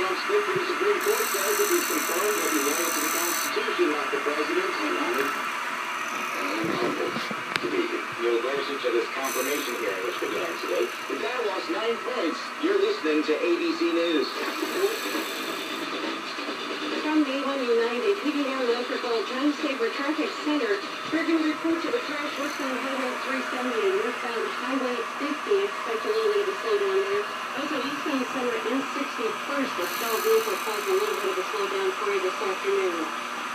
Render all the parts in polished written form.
Trump's pick for the Supreme Court says it is confirmed that he loyal to the Constitution, not the president, and honored and humbled to be here. Neil Gorsuch at his confirmation hearing, which began today. The Dow lost 9 points. You're listening to ABC News. From Day 1 United, PBR Electrical Time Saver Traffic Center. Bergen report to the crash westbound Highway 370 and northbound Highway 50. Expect a little bit of a slowdown there. Also, eastbound Center and 61st. A stalled vehicle caused a little bit of a slowdown for you this afternoon.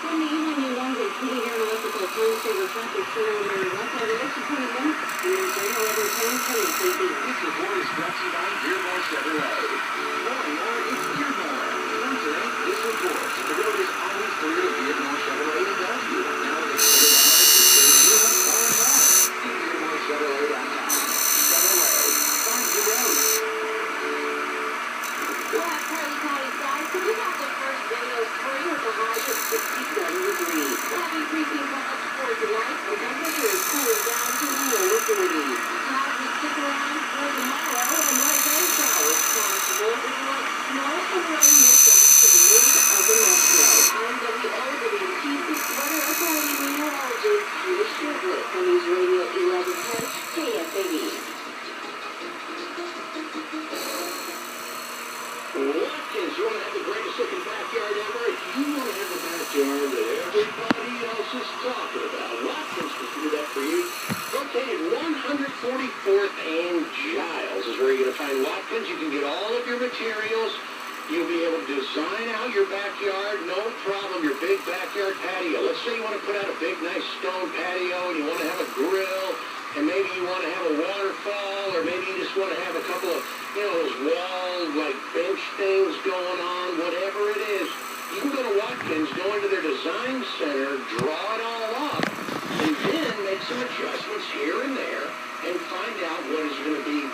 From the E1 United, PBR Electrical Time Saver Traffic Center on Mary West Highway 21. Here's Radio 1110 KCB. This report is brought to you by Dearborn Chevrolet. More, it's Dearborn. Sponsoring this report. The road is always clear to Dearborn Chevrolet in Bellevue. Now they put it on to save you a car and more. DearbornChevrolet.com. Chevrolet. Find your road. We'll have Carly Patty Fries to pick out the first day of spring with a high of 67 degrees. We'll have increasing clouds for tonight. The temperature is cooling down to the lower 40s. Clouds will stick around for tomorrow and light rain showers possible with light snow and rain mixed up to the mid of the metro. I'm WOWT's weather authority meteorologist Judy Shiblett on News Radio 1110 KFAB. Watkins, you want to have the greatest looking backyard ever? You want to have the backyard that everybody else is talking about. Watkins can do that for you. Located 144th and Giles is where you're going to find Watkins. You can get all of your materials. You'll be able to design out your backyard, no problem, your big backyard patio. Let's say you want to put out a big, nice stone patio and you want to have a grill, and maybe you want to have a waterfall, or maybe you just want to have a couple of, those wall, like, bench things going on, whatever it is. You can go to Watkins, go into their design center, draw it all up, and then make some adjustments here and there, and find out what is going to be